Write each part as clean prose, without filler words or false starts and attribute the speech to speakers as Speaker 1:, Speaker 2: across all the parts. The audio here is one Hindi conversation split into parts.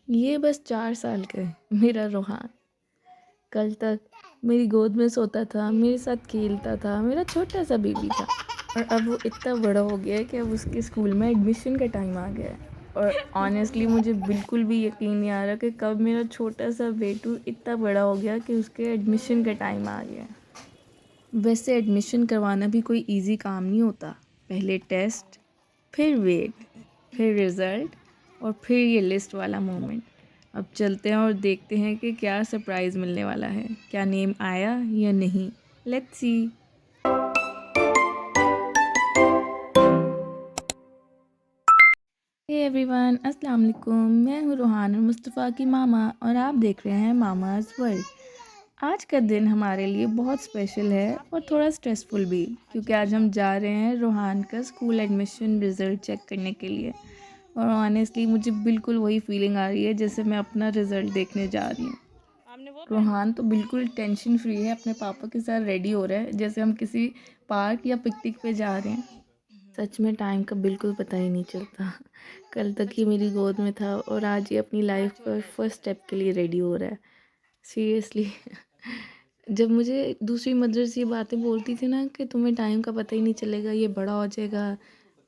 Speaker 1: ये बस 4 साल का है, मेरा रोहान। कल तक मेरी गोद में सोता था, मेरे साथ खेलता था, मेरा छोटा-सा बेबी था। और अब वो इतना बड़ा हो गया है कि अब उसके स्कूल में एडमिशन का टाइम आ गया है। और ऑनेस्टली मुझे बिल्कुल भी यकीन नहीं आ रहा कि कब मेरा छोटा-सा बेटू इतना बड़ा हो गया कि उसके एडमिशन का टाइम आ गया है। वैसे एडमिशन करवाना भी कोई ईज़ी काम नहीं होता। पहले टेस्ट, फिर वेट, फिर रिज़ल्ट और फिर ये लिस्ट वाला मोमेंट। अब चलते हैं और देखते हैं कि क्या सरप्राइज़ मिलने वाला है। क्या नेम आया या नहीं? Let's see. हे एवरीवन, अस्सलाम वालेकुम। मैं हूँ रूहान और मुस्तफ़ा की मामा और आप देख रहे हैं मामाज़ वर्ल्ड। आज का दिन हमारे लिए बहुत स्पेशल है और थोड़ा स्ट्रेसफुल भी, क्योंकि आज हम जा रहे हैं रूहान का स्कूल एडमिशन रिज़ल्ट चेक करने के लिए। और ऑनेस्टली मुझे बिल्कुल वही फीलिंग आ रही है जैसे मैं अपना रिज़ल्ट देखने जा रही हूँ। रोहान तो बिल्कुल टेंशन फ्री है, अपने पापा के साथ रेडी हो रहा है जैसे हम किसी पार्क या पिकनिक पे जा रहे हैं। सच में टाइम का बिल्कुल पता ही नहीं चलता। कल तक ही मेरी गोद में था और आज ये अपनी लाइफ का फर्स्ट स्टेप के लिए रेडी हो रहा है। सीरियसली। जब मुझे दूसरी मदर्स ये बातें बोलती थी ना कि तुम्हें टाइम का पता ही नहीं चलेगा, ये बड़ा हो जाएगा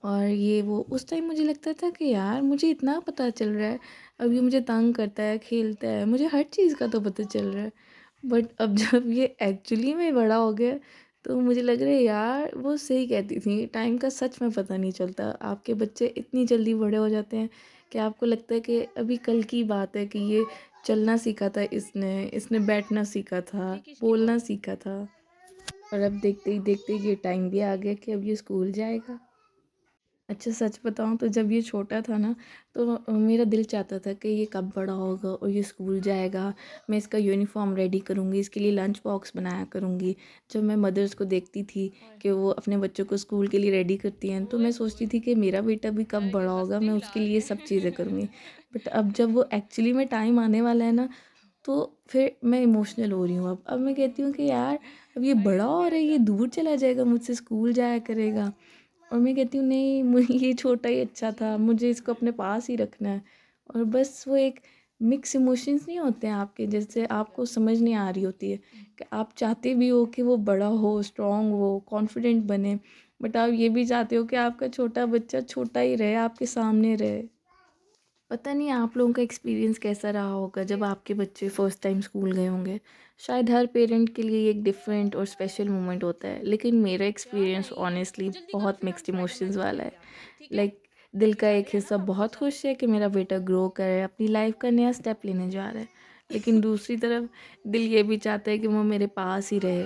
Speaker 1: और ये वो, उस टाइम मुझे लगता था कि यार मुझे इतना पता चल रहा है, अब ये मुझे तंग करता है, खेलता है, मुझे हर चीज़ का तो पता चल रहा है। बट अब जब ये एक्चुअली में बड़ा हो गया तो मुझे लग रहा है यार वो सही कहती थी, टाइम का सच में पता नहीं चलता। आपके बच्चे इतनी जल्दी बड़े हो जाते हैं कि आपको लगता है कि अभी कल की बात है कि ये चलना सीखा था, इसने बैठना सीखा था, बोलना सीखा था। और अब देखते ही देखते ये टाइम भी आ गया कि अब ये स्कूल जाएगा। अच्छा सच बताऊँ तो जब ये छोटा था ना तो मेरा दिल चाहता था कि ये कब बड़ा होगा और ये स्कूल जाएगा, मैं इसका यूनिफ़ॉर्म रेडी करूँगी, इसके लिए लंच बॉक्स बनाया करूँगी। जब मैं मदर्स को देखती थी कि वो अपने बच्चों को स्कूल के लिए रेडी करती हैं तो मैं सोचती थी कि मेरा बेटा भी कब बड़ा होगा, मैं उसके लिए सब चीज़ें करूँगी। बट अब जब वो एक्चुअली में टाइम आने वाला है ना तो फिर मैं इमोशनल हो रही हूँ। अब मैं कहती हूँ कि यार अब ये बड़ा हो रहा है, ये दूर चला जाएगा मुझसे, स्कूल जाया करेगा। और मैं कहती हूँ नहीं, ये छोटा ही अच्छा था, मुझे इसको अपने पास ही रखना है। और बस वो एक मिक्स इमोशंस नहीं होते हैं आपके, जैसे आपको समझ नहीं आ रही होती है कि आप चाहते भी हो कि वो बड़ा हो, स्ट्रॉन्ग हो, कॉन्फिडेंट बने, बट आप ये भी चाहते हो कि आपका छोटा बच्चा छोटा ही रहे, आपके सामने रहे। पता नहीं आप लोगों का एक्सपीरियंस कैसा रहा होगा जब आपके बच्चे फ़र्स्ट टाइम स्कूल गए होंगे। शायद हर पेरेंट के लिए एक डिफरेंट और स्पेशल मोमेंट होता है, लेकिन मेरा एक्सपीरियंस ऑनेस्टली बहुत मिक्स्ड इमोशंस वाला है। लाइक दिल का एक हिस्सा बहुत खुश है कि मेरा बेटा ग्रो करे, अपनी लाइफ का नया स्टेप लेने जा रहा है, लेकिन दूसरी तरफ दिल ये भी चाहता है कि वो मेरे पास ही रहे।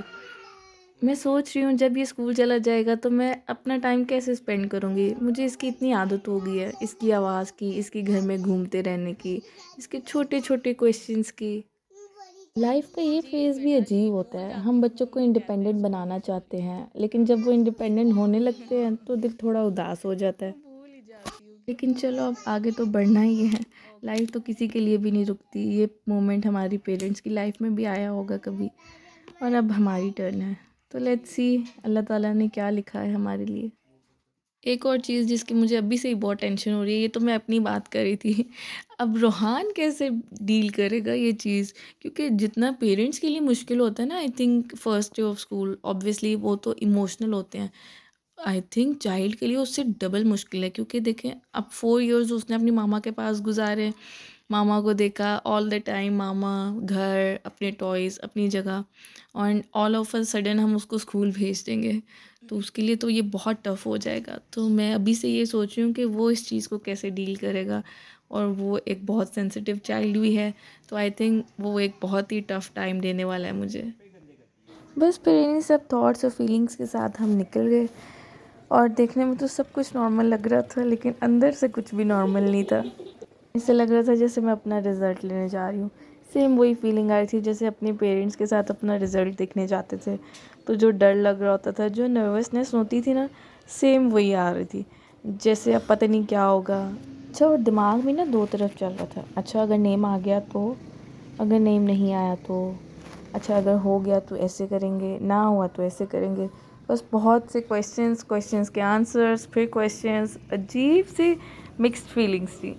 Speaker 1: मैं सोच रही हूँ जब ये स्कूल चला जाएगा तो मैं अपना टाइम कैसे स्पेंड करूँगी। मुझे इसकी इतनी आदत हो गई है, इसकी आवाज़ की, इसके घर में घूमते रहने की, इसके छोटे छोटे क्वेश्चंस की। लाइफ का ये फेज़ भी अजीब होता है, हम बच्चों को इंडिपेंडेंट बनाना चाहते हैं लेकिन जब वो इंडिपेंडेंट होने लगते हैं तो दिल थोड़ा उदास हो जाता है। लेकिन चलो अब आगे तो बढ़ना ही है। लाइफ तो किसी के लिए भी नहीं रुकती, ये मोमेंट हमारी पेरेंट्स की लाइफ में भी आया होगा कभी, और अब हमारी टर्न है। तो लेट्स सी अल्लाह ताला ने क्या लिखा है हमारे लिए। एक और चीज़ जिसकी मुझे अभी से ही बहुत टेंशन हो रही है, ये तो मैं अपनी बात कर रही थी। अब रोहान कैसे डील करेगा ये चीज़? क्योंकि जितना पेरेंट्स के लिए मुश्किल होता है ना, I think first day of school obviously वो तो इमोशनल होते हैं। आई थिंक चाइल्ड के लिए उससे डबल मुश्किल है, क्योंकि देखें अब 4 इयर्स उसने अपनी मामा के पास गुजारे, मामा को देखा ऑल द टाइम, मामा, घर, अपने टॉयज़, अपनी जगह, और ऑल ऑफ अ सडन हम उसको स्कूल भेज देंगे, तो उसके लिए तो ये बहुत टफ़ हो जाएगा। तो मैं अभी से ये सोच रही हूँ कि वो इस चीज़ को कैसे डील करेगा, और वो एक बहुत सेंसिटिव चाइल्ड भी है, तो आई थिंक वो एक बहुत ही टफ़ टाइम देने वाला है मुझे। बस फिर इन्हीं सब थॉट्स और फीलिंग्स के साथ हम निकल गए, और देखने में तो सब कुछ नॉर्मल लग रहा था लेकिन अंदर से कुछ भी नॉर्मल नहीं था। ऐसे लग रहा था जैसे मैं अपना रिज़ल्ट लेने जा रही हूँ। सेम वही फीलिंग आ रही थी जैसे अपने पेरेंट्स के साथ अपना रिज़ल्ट देखने जाते थे, तो जो डर लग रहा होता था, जो नर्वसनेस होती थी ना, सेम वही आ रही थी। जैसे अब पता नहीं क्या होगा। अच्छा, और दिमाग में ना दो तरफ चल रहा था, अच्छा अगर नेम आ गया तो, अगर नेम नहीं आया तो, अच्छा अगर हो गया तो ऐसे करेंगे, ना हुआ तो ऐसे करेंगे। बस बहुत से क्वेश्चंस, क्वेश्चंस के आंसर्स, फिर क्वेश्चंस, अजीब सी मिक्स्ड फीलिंग्स थी।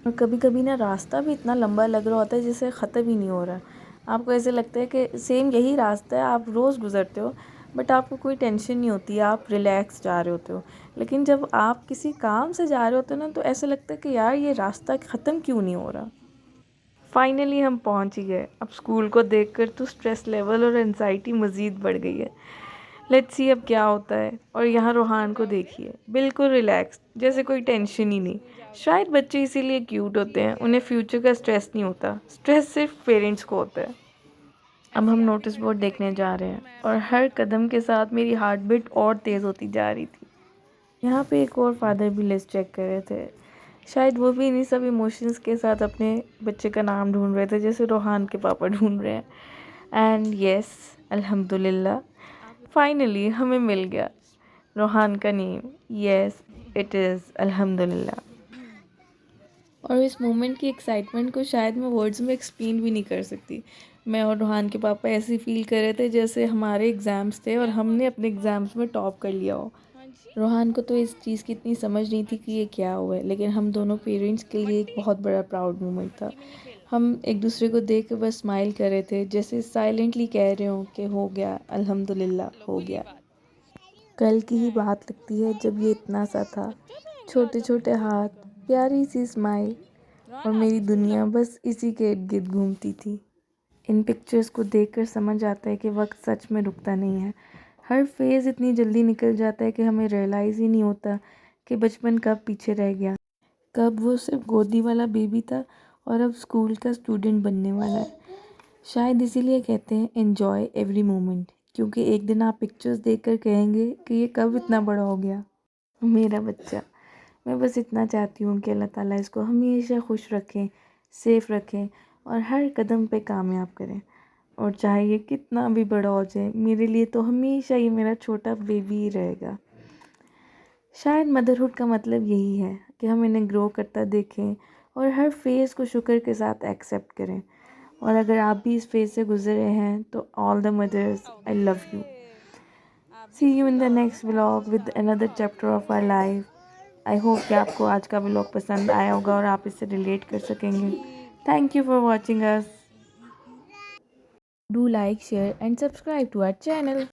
Speaker 1: और कभी-कभी ना रास्ता भी इतना लंबा लग रहा होता है जैसे ख़त्म ही नहीं हो रहा। आपको ऐसे लगता है कि सेम यही रास्ता है, आप रोज़ गुज़रते हो, बट आपको कोई टेंशन नहीं होती, आप रिलैक्स जा रहे होते हो। लेकिन जब आप किसी काम से जा रहे होते हो ना, तो ऐसा लगता है कि यार ये रास्ता ख़त्म क्यों नहीं हो रहा। फाइनली हम पहुंच ही गए। अब स्कूल को देखकर तो स्ट्रेस लेवल और एंजाइटी मज़ीद बढ़ गई है। लेट्स सी अब क्या होता है। और यहाँ रोहान को देखिए, बिल्कुल रिलैक्स, जैसे कोई टेंशन ही नहीं। शायद बच्चे इसीलिए क्यूट होते हैं, उन्हें फ्यूचर का स्ट्रेस नहीं होता, स्ट्रेस सिर्फ पेरेंट्स को होता है। अब हम नोटिस बोर्ड देखने जा रहे हैं और हर कदम के साथ मेरी हार्ट बीट और तेज़ होती जा रही थी। यहाँ पे एक और फादर भी लिस्ट चेक कर रहे थे। शायद वो भी इन्हीं सब इमोशंस के साथ अपने बच्चे का नाम ढूंढ रहे थे, जैसे रोहान के पापा ढूंढ रहे हैं। एंड यस, अल्हम्दुलिल्लाह, फाइनली हमें मिल गया रोहान का नेम। यस, इट इज़ अल्हम्दुलिल्लाह। और इस मोमेंट की एक्साइटमेंट को शायद मैं वर्ड्स में एक्सप्लेन भी नहीं कर सकती। मैं और रोहान के पापा ऐसे फील कर रहे थे जैसे हमारे एग्ज़ाम्स थे और हमने अपने एग्ज़ाम्स में टॉप कर लिया हो। रोहान को तो इस चीज़ की इतनी समझ नहीं थी कि ये क्या हुआ है, लेकिन हम दोनों पेरेंट्स के लिए एक बहुत बड़ा प्राउड मोमेंट था। हम एक दूसरे को देख कर बस स्माइल कर रहे थे, जैसे साइलेंटली कह रहे हो कि हो गया, अल्हम्दुलिल्लाह हो गया। कल की ही बात लगती है जब ये इतना सा था, छोटे छोटे हाथ, प्यारी सी स्माइल, और मेरी दुनिया बस इसी के इर्द गिर्द घूमती थी। इन पिक्चर्स को देखकर समझ आता है कि वक्त सच में रुकता नहीं है। हर फेज़ इतनी जल्दी निकल जाता है कि हमें रियलाइज़ ही नहीं होता कि बचपन कब पीछे रह गया, कब वो सिर्फ गोदी वाला बेबी था और अब स्कूल का स्टूडेंट बनने वाला है। शायद इसीलिए कहते हैं एन्जॉय एवरी मोमेंट, क्योंकि एक दिन आप पिक्चर्स देखकर कहेंगे कि ये कब इतना बड़ा हो गया। मेरा बच्चा, मैं बस इतना चाहती हूँ कि अल्लाह ताला इसको हमेशा खुश रखें, सेफ़ रखें और हर कदम पे कामयाब करें। और चाहे ये कितना भी बड़ा हो जाए, मेरे लिए तो हमेशा ये मेरा छोटा बेबी ही रहेगा। शायद मदरहुड का मतलब यही है कि हम इन्हें ग्रो करता देखें और हर फेज़ को शुक्र के साथ एक्सेप्ट करें। और अगर आप भी इस फेज़ से गुजरे हैं तो all the mothers, I love you. See you in the next vlog with another chapter of our life. I hope कि आपको आज का व्लॉग पसंद आया होगा और आप इससे रिलेट कर सकेंगे। Thank you for watching us. Do like, share and subscribe to our channel.